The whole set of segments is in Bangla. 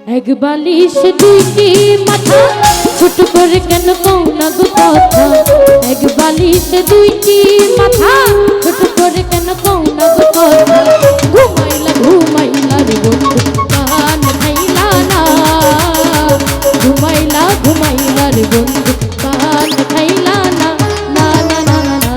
এক বালিশ দুইটি মাথা, ছোট করে কেন কও না গো কথা। এক বালিশ দুইটি মাথা, ছোট করে কেন কও না গো কথা। ঘুমাইলা ঘুমাইলা রে বন্ধু কান খাইলা না, ঘুমাইলা ঘুমাইলা রে বন্ধু কান খাইলা না। না না না না না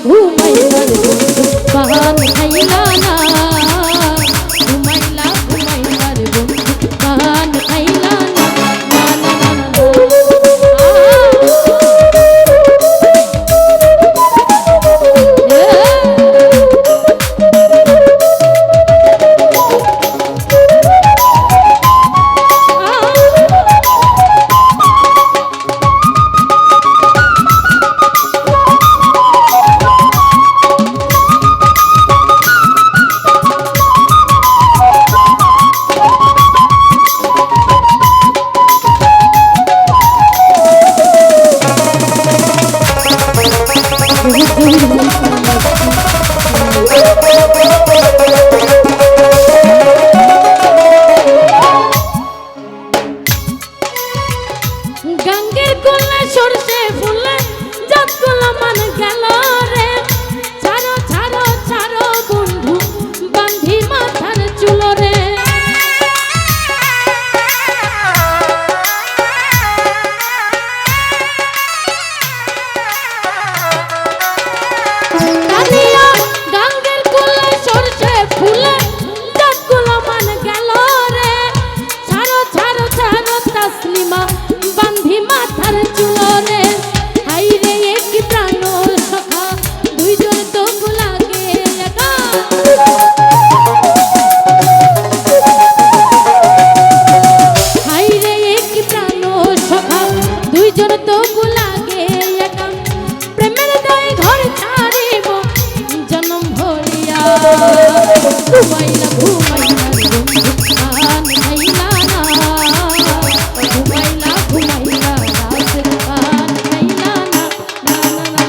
ঘুমাইলা রে বন্ধু কান খাইলা না, ঘুমাইলা ঘুমাইলা রে বন্ধু কান খাইলা না। না না না গঙ্গের কোলে সরষে ফুলে যতগুলো মান গেল রে। ছাড়ো ছাড়ো ছাড়ো বন্ধু বান্ধি মাথার চুল রে। গঙ্গের কোলে সরষে ফুলে যতগুলো মান গেল রে। ছাড়ো ছাড়ো ছাড়ো তাসলিমা বান্ধি মাথার চুল রে। হাই রে এক প্রাণ সখা দুইজন তো লাগে একা। হাই রে এক প্রাণ সখা দুইজন তো লাগে একা। প্রেমের দায় ঘর ছাড়িব জনম ভরিয়া। ঘুমাইলা ঘুমাইলা বন্ধু কান খাইলা না, ঘুমাইলা ঘুমাইলা রাতের কান খাইলা না। না না না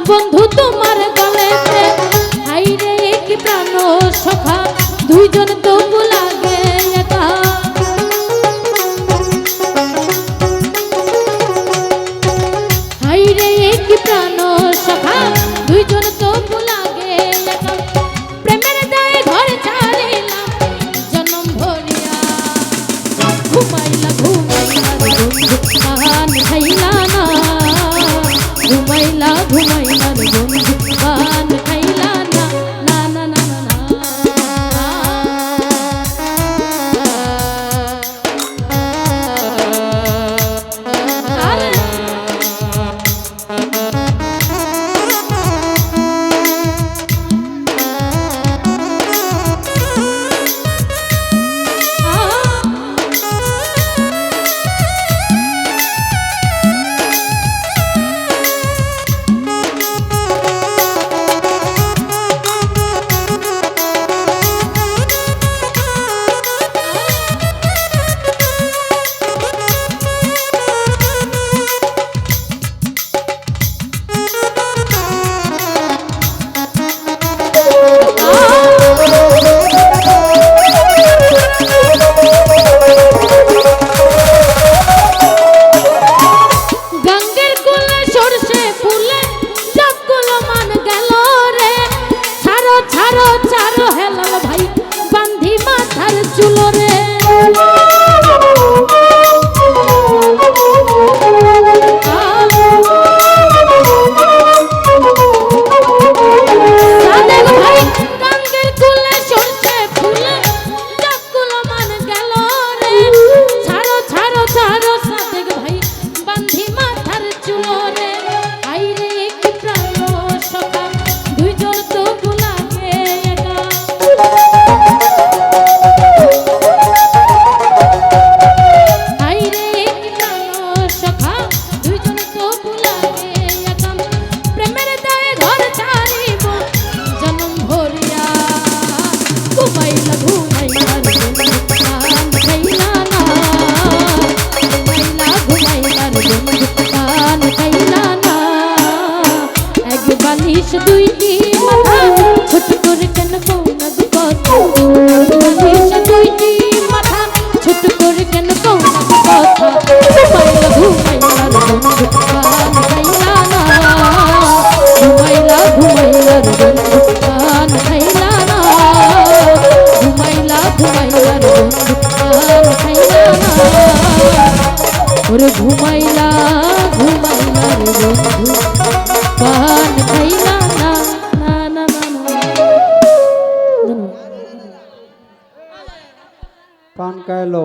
বন্ধু তোমার গলেতে হাইরে কি প্রাণ সখা দুইজন তবু লাগে একা হাইরে কি প্রাণ সখা দুইজন তবু লাগে একা প্রেমের দায়ে ঘর ছাড়িলাম জনম ভরিয়া ঘুমাইলা ঘুমাইলা বন্ধু কাহান খাইলা না ঘুমাইলা ঘুমাইলা বন্ধু পান খাইলা না না না না দুইটি মাথা ছোট করে কেন কৌনা গো কথা দুইটি মাথা ছোট করে কেন কৌনা গো কথা ঘুমাইলা ঘুমাইলা গান খাইলা না ঘুমাইলা ঘুমাইলা গান খাইলা না ঘুমাইলা ঘুমাইলা গান খাইলা না ওরে ঘুমাইলা ঘুমাইলা বন্ধু পান খাইলা না না না পান খাইলো।